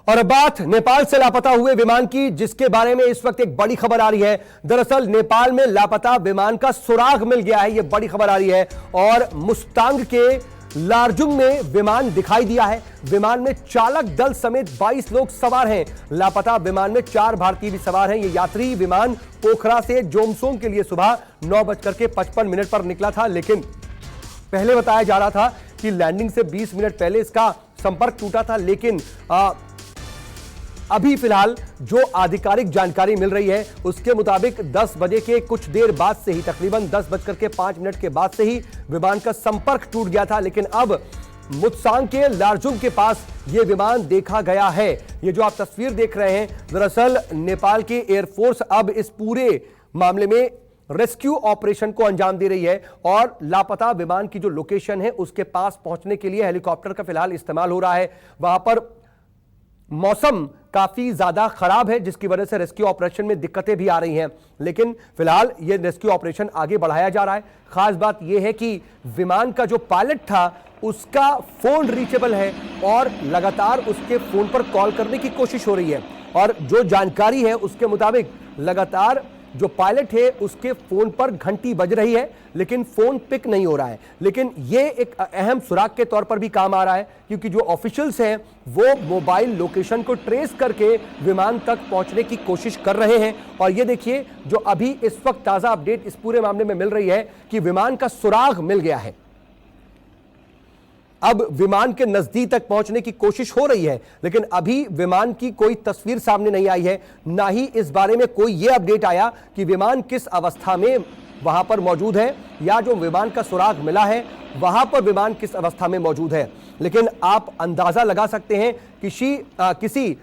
और अब बात नेपाल से लापता हुए विमान की, जिसके बारे में इस वक्त एक बड़ी खबर आ रही है। दरअसल नेपाल में लापता विमान का सुराग मिल गया है, यह बड़ी खबर आ रही है। और मुस्तांग के लारजुंग में विमान दिखाई दिया है। विमान में चालक दल समेत 22 लोग सवार हैं। लापता विमान में 4 भारतीय भी सवार हैं। यह यात्री विमान पोखरा से जोमसोम के लिए सुबह 9:55 पर निकला था, लेकिन पहले बताया जा रहा था कि लैंडिंग से 20 मिनट पहले इसका संपर्क टूटा था। लेकिन अभी फिलहाल जो आधिकारिक जानकारी मिल रही है उसके मुताबिक 10 बजे के कुछ देर बाद से ही, तकरीबन 10:05 के बाद से ही विमान का संपर्क टूट गया था। लेकिन अब मुत्सांग के लारजुंग के पास यह विमान देखा गया है। ये जो आप तस्वीर देख रहे हैं, दरअसल नेपाल की एयरफोर्स अब इस पूरे मामले में रेस्क्यू ऑपरेशन को अंजाम दे रही है और लापता विमान की जो लोकेशन है उसके पास पहुंचने के लिए हेलीकॉप्टर का फिलहाल इस्तेमाल हो रहा है। वहां पर मौसम काफी ज्यादा खराब है, जिसकी वजह से रेस्क्यू ऑपरेशन में दिक्कतें भी आ रही हैं। लेकिन फिलहाल यह रेस्क्यू ऑपरेशन आगे बढ़ाया जा रहा है। खास बात यह है कि विमान का जो पायलट था उसका फोन रीचेबल है और लगातार उसके फोन पर कॉल करने की कोशिश हो रही है। और जो जानकारी है उसके मुताबिक लगातार जो पायलट है उसके फोन पर घंटी बज रही है, लेकिन फोन पिक नहीं हो रहा है। लेकिन यह एक अहम सुराग के तौर पर भी काम आ रहा है, क्योंकि जो ऑफिशियल्स हैं वो मोबाइल लोकेशन को ट्रेस करके विमान तक पहुंचने की कोशिश कर रहे हैं। और ये देखिए, जो अभी इस वक्त ताजा अपडेट इस पूरे मामले में मिल रही है कि विमान का सुराग मिल गया है। अब विमान के नजदीक तक पहुंचने की कोशिश हो रही है, लेकिन अभी विमान की कोई तस्वीर सामने नहीं आई है, ना ही इस बारे में कोई यह अपडेट आया कि विमान किस अवस्था में वहां पर मौजूद है, या जो विमान का सुराग मिला है वहां पर विमान किस अवस्था में मौजूद है। लेकिन आप अंदाजा लगा सकते हैं किसी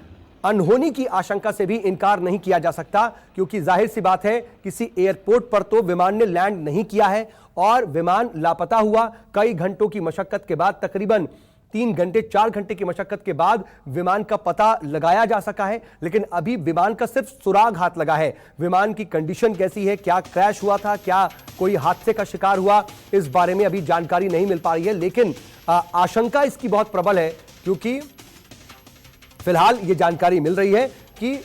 अनहोनी की आशंका से भी इनकार नहीं किया जा सकता, क्योंकि जाहिर सी बात है किसी एयरपोर्ट पर तो विमान ने लैंड नहीं किया है और विमान लापता हुआ। कई घंटों की मशक्कत के बाद, तकरीबन 3 घंटे 4 घंटे की मशक्कत के बाद विमान का पता लगाया जा सका है। लेकिन अभी विमान का सिर्फ सुराग हाथ लगा है। विमान की कंडीशन कैसी है, क्या क्रैश हुआ था, क्या कोई हादसे का शिकार हुआ, इस बारे में अभी जानकारी नहीं मिल पा रही है। लेकिन आशंका इसकी बहुत प्रबल है, क्योंकि फिलहाल यह जानकारी मिल रही है कि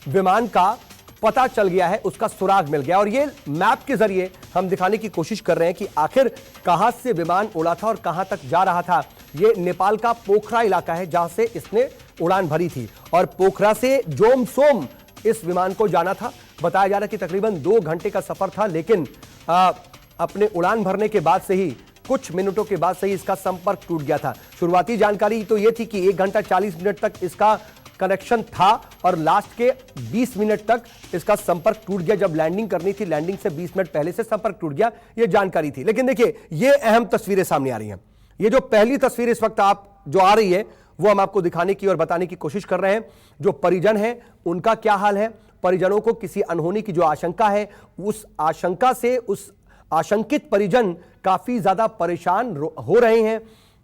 विमान का पता चल गया है, उसका सुराग मिल गया। और ये मैप के जरिए हम दिखाने की कोशिश कर रहे हैं कि आखिर कहां से विमान उड़ा था और कहां तक जा रहा था। ये नेपाल का पोखरा इलाका है जहां से इसने उड़ान भरी थी, और पोखरा से जोमसोम इस विमान को जाना था। बताया जा रहा है कि तकरीबन 2 घंटे का सफर था, लेकिन अपने उड़ान भरने के बाद से ही, कुछ मिनटों के बाद से ही इसका संपर्क टूट गया था। शुरुआती जानकारी तो यह थी कि 1 घंटा 40 मिनट तक इसका कनेक्शन था और लास्ट के 20 मिनट तक इसका संपर्क टूट गया। जब लैंडिंग करनी थी, लैंडिंग से 20 मिनट पहले से संपर्क टूट गया, यह जानकारी थी। लेकिन देखिए, यह अहम तस्वीरें सामने आ रही हैं। ये जो पहली तस्वीर इस वक्त आप जो आ रही है वो हम आपको दिखाने की और बताने की कोशिश कर रहे हैं। जो परिजन हैं उनका क्या हाल है, परिजनों को किसी अनहोनी की जो आशंका है, उस आशंका से उस आशंकित परिजन काफी ज्यादा परेशान हो रहे हैं।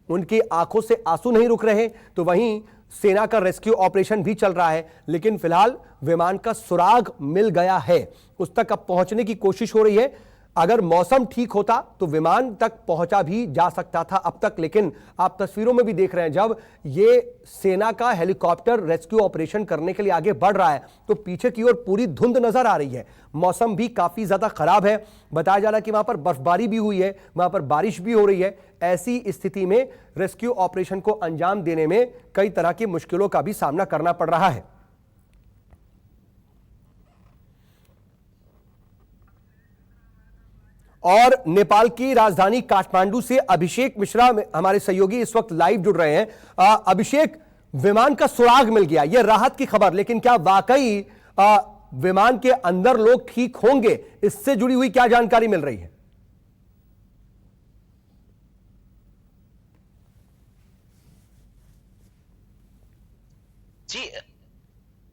उनकी आंखों से आंसू नहीं रुक रहे। तो वहीं सेना का रेस्क्यू ऑपरेशन भी चल रहा है, लेकिन फिलहाल विमान का सुराग मिल गया है। उस तक अब पहुंचने की कोशिश हो रही है। अगर मौसम ठीक होता तो विमान तक पहुंचा भी जा सकता था अब तक। लेकिन आप तस्वीरों में भी देख रहे हैं, जब ये सेना का हेलीकॉप्टर रेस्क्यू ऑपरेशन करने के लिए आगे बढ़ रहा है तो पीछे की ओर पूरी धुंध नजर आ रही है। मौसम भी काफी ज्यादा खराब है। बताया जा रहा है कि वहां पर बर्फबारी भी हुई है, वहां पर बारिश भी हो रही है। ऐसी स्थिति में रेस्क्यू ऑपरेशन को अंजाम देने में कई तरह की मुश्किलों का भी सामना करना पड़ रहा है। और नेपाल की राजधानी काठमांडू से अभिषेक मिश्रा हमारे सहयोगी इस वक्त लाइव जुड़ रहे हैं। अभिषेक, विमान का सुराग मिल गया, यह राहत की खबर, लेकिन क्या वाकई विमान के अंदर लोग ठीक होंगे, इससे जुड़ी हुई क्या जानकारी मिल रही है?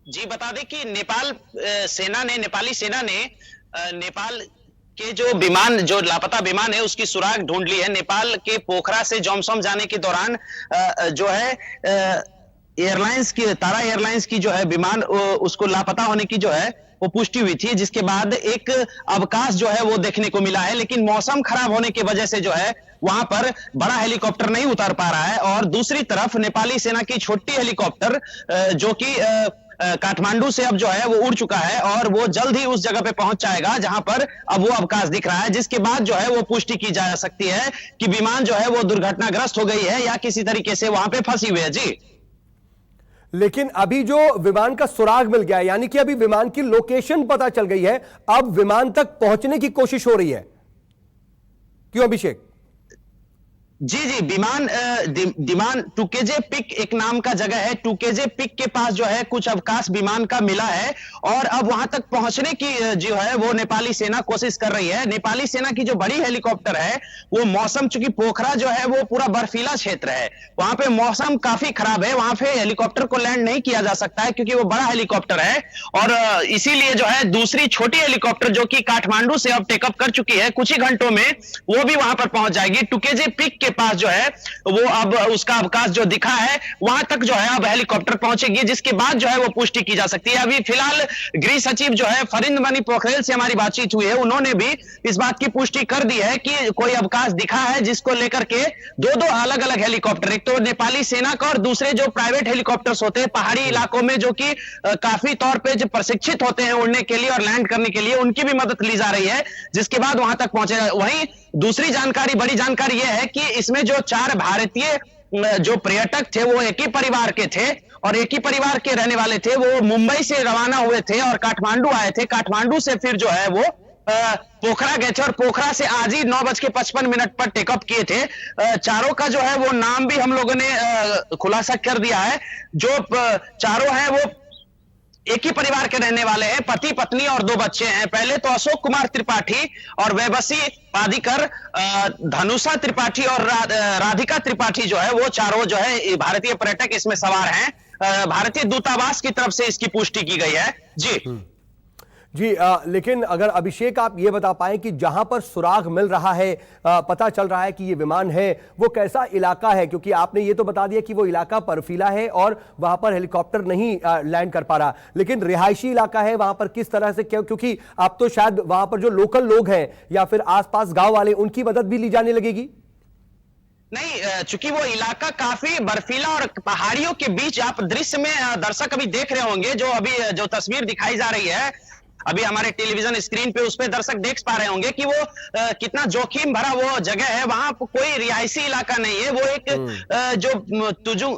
जी बता दें कि नेपाली सेना ने नेपाल के जो विमान, जो लापता विमान है, उसकी सुराग ढूंढ ली है। नेपाल के पोखरा से जोमसोम जाने के दौरान जो है एयरलाइंस की, तारा एयरलाइंस की जो है विमान, उसको लापता होने की जो है वो पुष्टि हुई थी, जिसके बाद एक अवकाश जो है वो देखने को मिला है। लेकिन मौसम खराब होने की वजह से जो है वहां पर बड़ा हेलीकॉप्टर नहीं उतार पा रहा है। और दूसरी तरफ नेपाली सेना की छोटी हेलीकॉप्टर जो कि काठमांडू से अब जो है वो उड़ चुका है और वो जल्द ही उस जगह पे पहुंच जाएगा जहां पर अब वो अवकाश दिख रहा है, जिसके बाद जो है वो पुष्टि की जा सकती है कि विमान जो है वो दुर्घटनाग्रस्त हो गई है या किसी तरीके से वहां पे फंसी हुई है। जी, लेकिन अभी जो विमान का सुराग मिल गया है, यानी कि अभी विमान की लोकेशन पता चल गई है, अब विमान तक पहुंचने की कोशिश हो रही है, क्यों अभिषेक? जी जी, विमान टूकेजे पिक एक नाम का जगह है, टूकेजे पिक के पास जो है कुछ अवकाश विमान का मिला है और अब वहां तक पहुंचने की जो है वो नेपाली सेना कोशिश कर रही है। नेपाली सेना की जो बड़ी हेलीकॉप्टर है वो मौसम, चूंकि पोखरा जो है वो पूरा बर्फीला क्षेत्र है, वहां पे मौसम काफी खराब है, वहां पे हेलीकॉप्टर को लैंड नहीं किया जा सकता है क्योंकि वो बड़ा हेलीकॉप्टर है। और इसीलिए जो है दूसरी छोटी हेलीकॉप्टर जो कि काठमांडू से अब टेकअप कर चुकी है, कुछ ही घंटों में वो भी वहां पर पहुंच जाएगी। टूकेजे पिक के पास जो है वो अब उसका अवकाश जो दिखा है वहां तक जो है अब हेलीकॉप्टर पहुंचेगी, जिसके बाद जो है वो पुष्टि की जा सकती है। अभी फिलहाल गृह सचिव जो है फरिंदमणि पोखरेल से हमारी बातचीत हुई है, उन्होंने भी इस बात की पुष्टि कर दी है कि कोई अवकाश दिखा है, जिसको लेकर के दो अलग अलग हेलीकॉप्टर, एक तो नेपाली सेना का और दूसरे जो प्राइवेट हेलीकॉप्टर्स होते हैं पहाड़ी इलाकों में जो कि काफी तौर पे जो प्रशिक्षित होते हैं उड़ने के लिए और लैंड करने के लिए, उनकी भी मदद ली जा रही है, जिसके बाद वहां तक पहुंचे। वहीं दूसरी जानकारी, बड़ी जानकारी यह है कि इसमें जो 4 भारतीय जो पर्यटक थे वो एक ही परिवार के थे और एक ही परिवार के रहने वाले थे। वो मुंबई से रवाना हुए थे और काठमांडू आए थे, काठमांडू से फिर जो है वो पोखरा गए थे और पोखरा से आज ही 9:55 पर टेकअप किए थे। चारों का जो है वो नाम भी हम लोगों ने खुलासा कर दिया है। जो चारों हैं वो एक ही परिवार के रहने वाले हैं, पति पत्नी और 2 बच्चे हैं। पहले तो अशोक कुमार त्रिपाठी और वैबसी पादिकर, धनुषा त्रिपाठी और राधिका त्रिपाठी जो है वो चारों जो है भारतीय पर्यटक इसमें सवार हैं। भारतीय दूतावास की तरफ से इसकी पुष्टि की गई है। जी जी, लेकिन अगर अभिषेक आप ये बता पाएं कि जहां पर सुराग मिल रहा है, पता चल रहा है कि ये विमान है, वो कैसा इलाका है? क्योंकि आपने ये तो बता दिया कि वो इलाका बर्फीला है और वहां पर हेलीकॉप्टर नहीं लैंड कर पा रहा, लेकिन रिहायशी इलाका है, वहां पर किस तरह से, क्योंकि आप तो शायद वहां पर जो लोकल लोग हैं या फिर आसपास गांव वाले, उनकी मदद भी ली जाने लगेगी? नहीं, चूंकि वो इलाका काफी बर्फीला और पहाड़ियों के बीच, आप दृश्य में दर्शक अभी देख रहे होंगे, जो अभी जो तस्वीर दिखाई जा रही है अभी हमारे टेलीविजन स्क्रीन पे, उस पे दर्शक देख पा रहे होंगे कि वो कितना जोखिम भरा वो जगह है। वहां कोई रिहायशी इलाका नहीं है, वो एक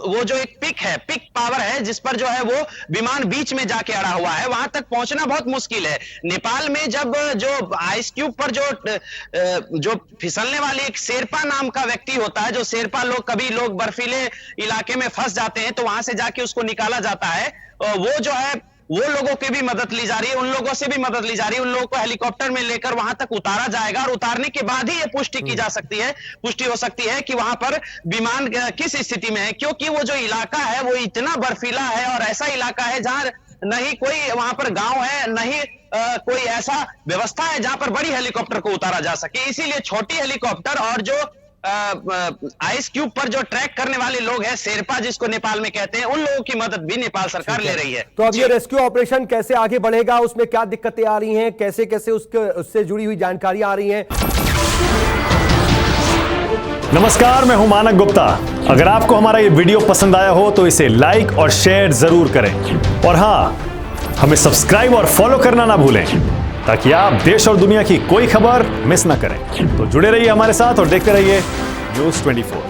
वो जो एक पिक है, पिक पावर है, जिस पर जो है वो विमान बीच में जाके अड़ा हुआ है, वहां तक पहुंचना बहुत मुश्किल है। नेपाल में जब जो आइस क्यूब पर जो फिसलने वाली एक शेरपा नाम का व्यक्ति होता है, जो शेरपा लोग, कभी लोग बर्फीले इलाके में फंस जाते हैं तो वहां से जाके उसको निकाला जाता है, वो जो है वो लोगों की भी मदद ली जा रही है, उन लोगों से भी मदद ली जा रही है, उन लोगों को हेलीकॉप्टर में लेकर वहां तक उतारा जाएगा और उतारने के बाद ही ये पुष्टि की जा सकती है, पुष्टि हो सकती है कि वहां पर विमान किस स्थिति में है। क्योंकि वो जो इलाका है वो इतना बर्फीला है और ऐसा इलाका है जहां नहीं कोई वहां पर गांव है, नहीं कोई ऐसा व्यवस्था है जहां पर बड़ी हेलीकॉप्टर को उतारा जा सके। इसीलिए छोटी हेलीकॉप्टर और जो आइस क्यूब पर जो ट्रैक करने वाले लोग हैं, शेरपा जिसको नेपाल में कहते हैं, उन लोगों की मदद भी नेपाल सरकार ले रही है। तो अब ये रेस्क्यू ऑपरेशन कैसे आगे बढ़ेगा, उसमें क्या दिक्कतें आ रही हैं, कैसे कैसे उससे जुड़ी हुई जानकारी आ रही है? नमस्कार, मैं हूं मानक गुप्ता। अगर आपको हमारा ये वीडियो पसंद आया हो तो इसे लाइक और शेयर जरूर करें और हां, हमें सब्सक्राइब और फॉलो करना ना भूलें ताकि आप देश और दुनिया की कोई खबर मिस ना करें। तो जुड़े रहिए हमारे साथ और देखते रहिए न्यूज़ 24।